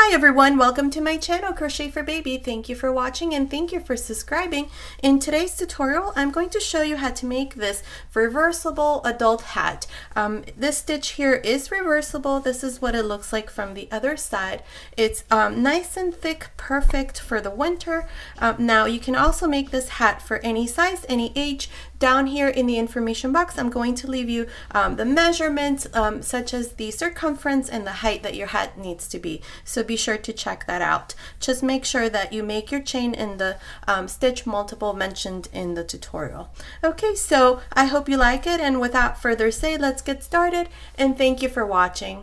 Hi everyone, welcome to my channel Crochet for Baby. Thank you for watching and thank you for subscribing. In today's tutorial, I'm going to show you how to make this reversible adult hat. This stitch here is reversible. This is what it looks like from the other side. It's nice and thick, perfect for the winter. Now you can also make this hat for any size, any age. Down here in the information box, I'm going to leave you the measurements such as the circumference and the height that your hat needs to be. So be sure to check that out. Just make sure that you make your chain in the stitch multiple mentioned in the tutorial. Okay, so I hope you like it, and without further say, let's get started, and thank you for watching.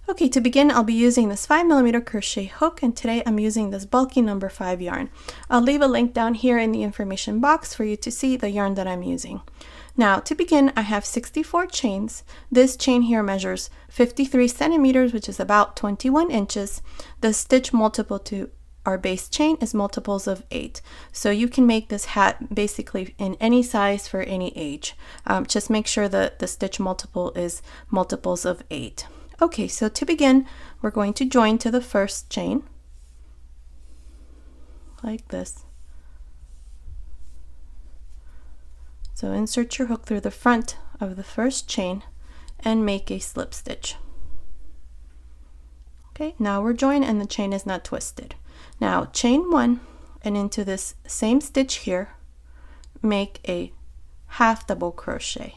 Okay, to begin, I'll be using this 5mm crochet hook, and today I'm using this bulky number 5 yarn. I'll leave a link down here in the information box for you to see the yarn that I'm using. Now, to begin, I have 64 chains. This chain here measures 53 centimeters, which is about 21 inches. The stitch multiple to our base chain is multiples of 8. So you can make this hat basically in any size for any age. Just make sure that the stitch multiple is multiples of 8. Okay, so to begin, we're going to join to the first chain, like this. So insert your hook through the front of the first chain and make a slip stitch. Okay, now we're joined and the chain is not twisted. Now chain 1 and into this same stitch here, make a half double crochet.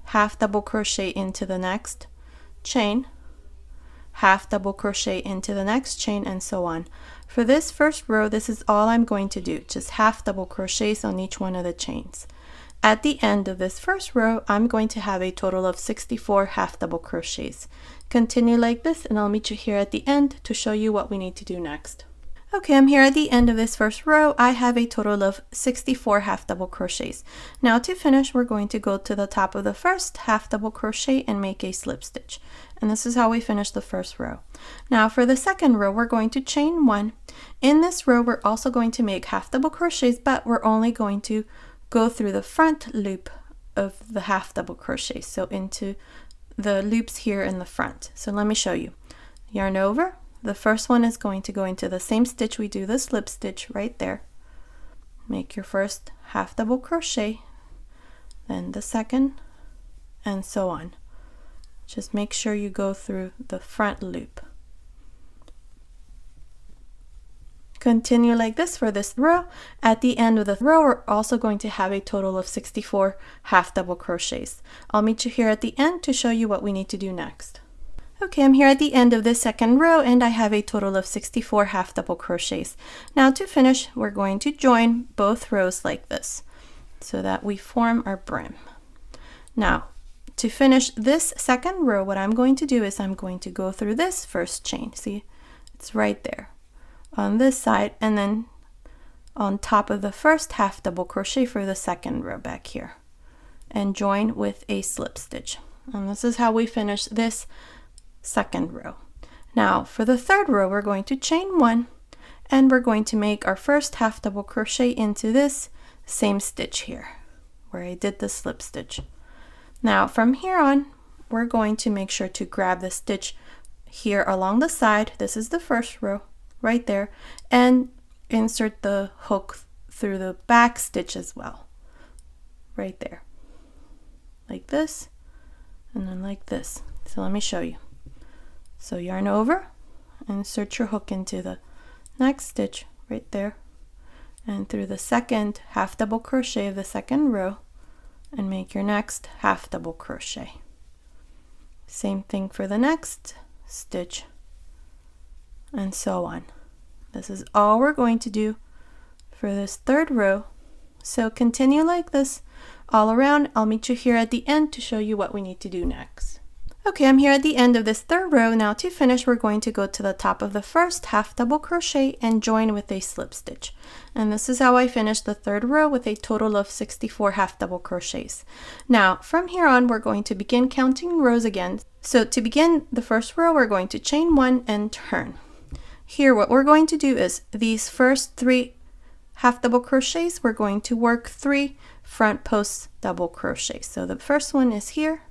Half double crochet into the next chain, half double crochet into the next chain, and so on. For this first row, this is all I'm going to do, just half double crochets on each one of the chains. At the end of this first row, I'm going to have a total of 64 half double crochets. Continue like this, and I'll meet you here at the end to show you what we need to do next. Okay, I'm here at the end of this first row. I have a total of 64 half double crochets. Now to finish, we're going to go to the top of the first half double crochet and make a slip stitch. And this is how we finish the first row. Now for the second row, we're going to chain 1. In this row, we're also going to make half double crochets, but we're only going to go through the front loop of the half double crochet. So into the loops here in the front. So let me show you. Yarn over. The first one is going to go into the same stitch we do the slip stitch right there. Make your first half double crochet, then the second, and so on. Just make sure you go through the front loop. Continue like this for this row. At the end of the row, we're also going to have a total of 64 half double crochets. I'll meet you here at the end to show you what we need to do next. Okay, I'm here at the end of this second row and I have a total of 64 half double crochets. Now to finish, we're going to join both rows like this so that we form our brim. Now, to finish this second row, what I'm going to do is I'm going to go through this first chain. See, it's right there on this side, and then on top of the first half double crochet for the second row back here and join with a slip stitch. And this is how we finish this second row. Now for the third row, we're going to chain 1 and we're going to make our first half double crochet into this same stitch here where I did the slip stitch. Now from here on, we're going to make sure to grab the stitch here along the side. This is the first row right there, and insert the hook through the back stitch as well, right there, like this, and then like this. So let me show you. So yarn over, insert your hook into the next stitch right there, and through the second half double crochet of the second row, and make your next half double crochet. Same thing for the next stitch, and so on. This is all we're going to do for this third row. So continue like this all around. I'll meet you here at the end to show you what we need to do next. Okay, I'm here at the end of this third row. Now to finish, we're going to go to the top of the first half double crochet and join with a slip stitch. And this is how I finished the third row with a total of 64 half double crochets. Now from here on, we're going to begin counting rows again. So to begin the first row, we're going to chain 1 and turn. Here what we're going to do is these first 3 half double crochets, we're going to work 3 front post double crochets. So the first one is here,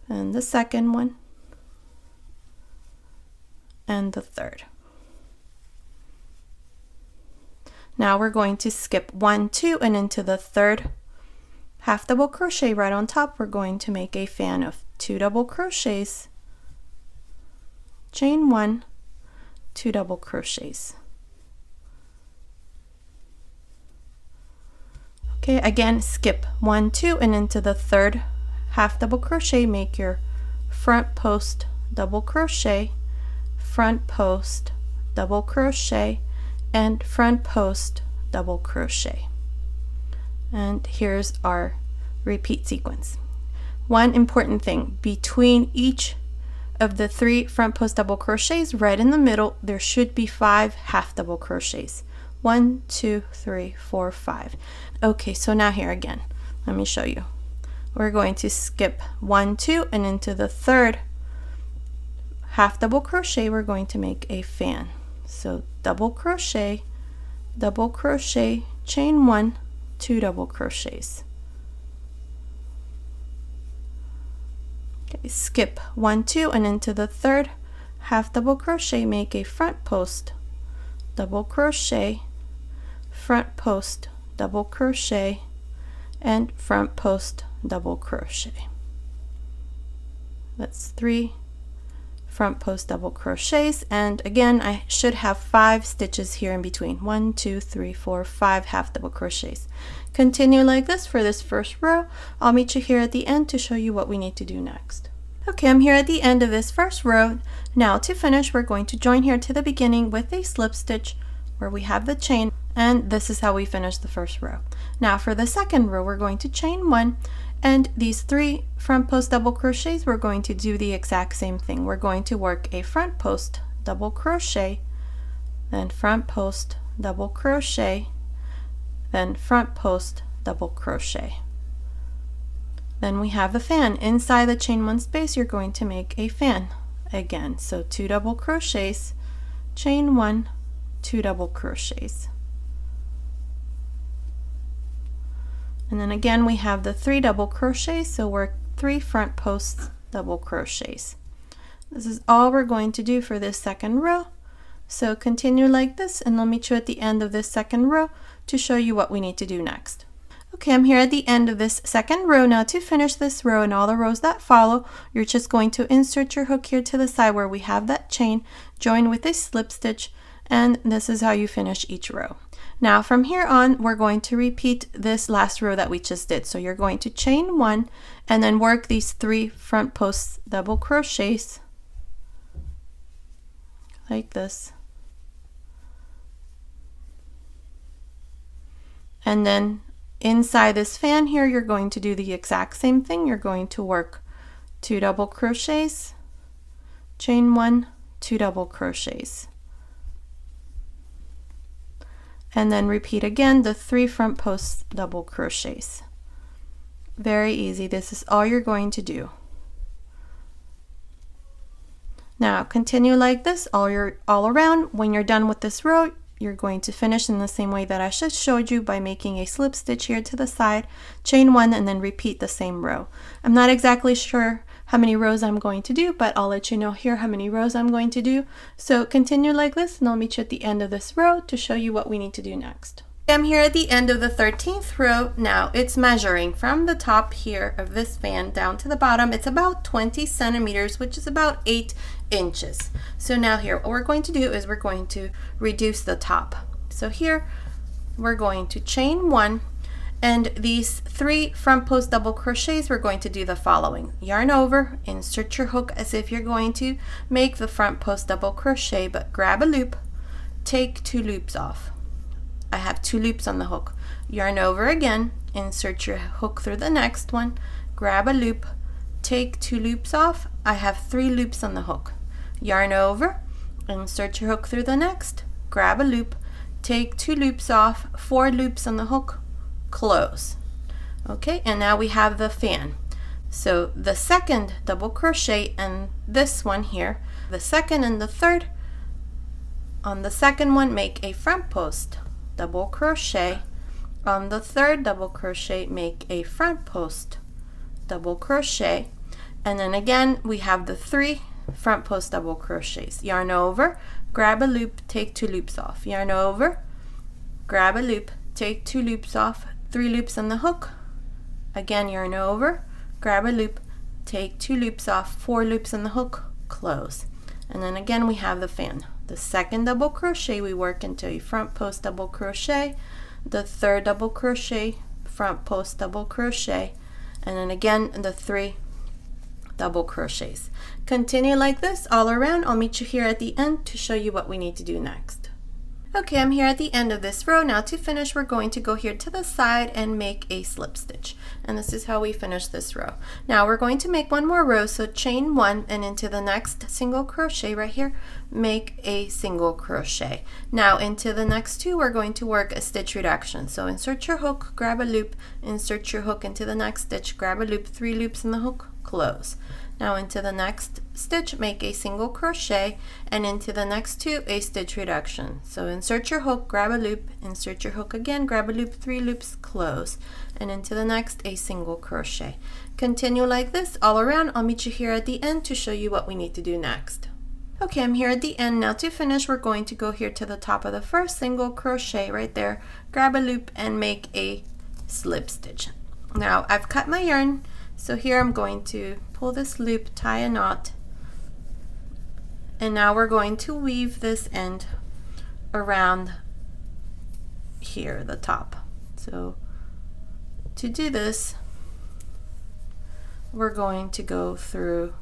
and the second one, and the third. Now we're going to skip 1, 2, and into the third half double crochet right on top. We're going to make a fan of 2 double crochets, chain 1, 2 double crochets. Okay, again, skip 1, 2, and into the third half double crochet, make your front post double crochet, front post double crochet, and front post double crochet. And here's our repeat sequence. One important thing, between each of the 3 front post double crochets right in the middle, there should be 5 half double crochets. 1, 2, 3, 4, 5. Okay, so now here again, let me show you. We're going to skip 1, 2, and into the third half double crochet, we're going to make a fan. So double crochet, chain 1, 2 double crochets. Okay, skip 1, 2, and into the third half double crochet, make a front post double crochet, front post double crochet, and front post double crochet. That's 3 front post double crochets, and again I should have 5 stitches here in between. 1, 2, 3, 4, 5 half double crochets. Continue like this for this first row. I'll meet you here at the end to show you what we need to do next. Okay, I'm here at the end of this first row. Now to finish, we're going to join here to the beginning with a slip stitch where we have the chain, and this is how we finish the first row. Now for the second row, we're going to chain 1, and these 3 front post double crochets, we're going to do the exact same thing. We're going to work a front post double crochet, then front post double crochet, then front post double crochet. Then we have a fan. Inside the chain 1 space, you're going to make a fan again. So 2 double crochets, chain 1, 2 double crochets. And then again we have the 3 double crochets, so work 3 front posts double crochets. This is all we're going to do for this second row. So continue like this, and I'll meet you at the end of this second row to show you what we need to do next. Okay, I'm here at the end of this second row. Now to finish this row and all the rows that follow, you're just going to insert your hook here to the side where we have that chain, join with a slip stitch, and this is how you finish each row. Now from here on, we're going to repeat this last row that we just did. So you're going to chain 1 and then work these 3 front post double crochets like this. And then inside this fan here, you're going to do the exact same thing. You're going to work 2 double crochets, chain 1, 2 double crochets. And then repeat again the 3 front post double crochets. Very easy. This is all you're going to do. Now continue like this all around. When you're done with this row, you're going to finish in the same way that I just showed you by making a slip stitch here to the side, chain 1, and then repeat the same row. I'm not exactly sure how many rows I'm going to do, but I'll let you know here how many rows I'm going to do. So continue like this, and I'll meet you at the end of this row to show you what we need to do next. I'm here at the end of the 13th row. Now it's measuring from the top here of this fan down to the bottom. It's about 20 centimeters, which is about 8 inches. So now here, what we're going to do is we're going to reduce the top. So here we're going to chain 1, and these 3 front post double crochets, we're going to do the following. Yarn over, insert your hook as if you're going to make the front post double crochet, but grab a loop, take 2 loops off. I have 2 loops on the hook. Yarn over again, insert your hook through the next one, grab a loop, take 2 loops off. I have 3 loops on the hook. Yarn over, insert your hook through the next, grab a loop, take 2 loops off, 4 loops on the hook, close. Okay, and now we have the fan. So the second double crochet and this one here, the second and the third, on the second one make a front post double crochet, on the third double crochet make a front post double crochet, and then again we have the 3 front post double crochets. Yarn over, grab a loop, take 2 loops off. Yarn over, grab a loop, take 2 loops off, 3 loops on the hook. Again, yarn over, grab a loop, take 2 loops off, 4 loops on the hook, close. And then again we have the fan. The second double crochet, we work into a front post double crochet, the third double crochet, front post double crochet, and then again the 3 double crochets. Continue like this all around. I'll meet you here at the end to show you what we need to do next. Okay, I'm here at the end of this row. Now to finish, we're going to go here to the side and make a slip stitch. And this is how we finish this row. Now we're going to make one more row, so chain 1 and into the next single crochet right here, make a single crochet. Now into the next 2, we're going to work a stitch reduction. So insert your hook, grab a loop, insert your hook into the next stitch, grab a loop, 3 loops in the hook, close. Now into the next stitch, make a single crochet, and into the next 2, a stitch reduction. So insert your hook, grab a loop, insert your hook again, grab a loop, 3 loops, close, and into the next, a single crochet. Continue like this all around. I'll meet you here at the end to show you what we need to do next. Okay, I'm here at the end. Now to finish, we're going to go here to the top of the first single crochet right there, grab a loop, and make a slip stitch. Now I've cut my yarn, so here I'm going to pull this loop, tie a knot, and now we're going to weave this end around here, the top. So to do this, we're going to go through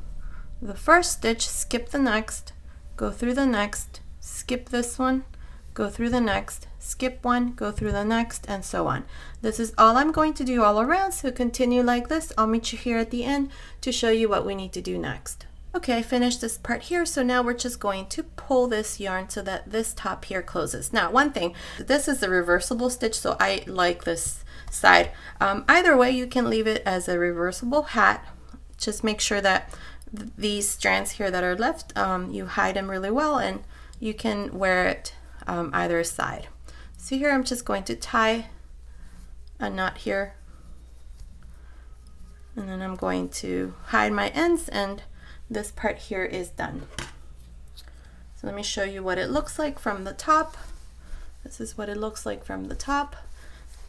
the first stitch, skip the next, go through the next, skip this one, go through the next, skip one, go through the next, and so on. This is all I'm going to do all around, so continue like this. I'll meet you here at the end to show you what we need to do next. Okay, I finished this part here, so now we're just going to pull this yarn so that this top here closes. Now, one thing, this is a reversible stitch, so I like this side. Either way, you can leave it as a reversible hat. Just make sure that these strands here that are left, you hide them really well, and you can wear it either side. So here I'm just going to tie a knot here, and then I'm going to hide my ends, and this part here is done. So let me show you what it looks like from the top. This is what it looks like from the top.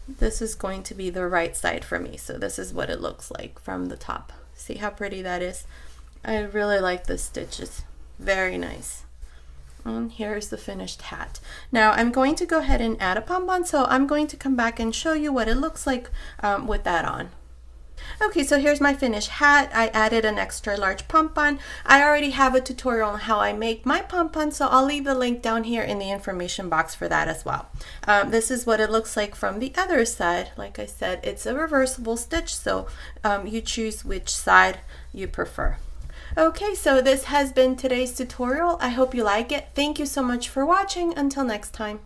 This is going to be the right side for me, so this is what it looks like from the top. See how pretty that is? I really like this stitch. It's very nice. And here's the finished hat. Now I'm going to go ahead and add a pom-pom, so I'm going to come back and show you what it looks like with that on. Okay, so here's my finished hat. I added an extra large pom-pom. I already have a tutorial on how I make my pom-pom, so I'll leave the link down here in the information box for that as well. This is what it looks like from the other side. Like I said, it's a reversible stitch, so you choose which side you prefer. Okay, so this has been today's tutorial. I hope you like it. Thank you so much for watching. Until next time.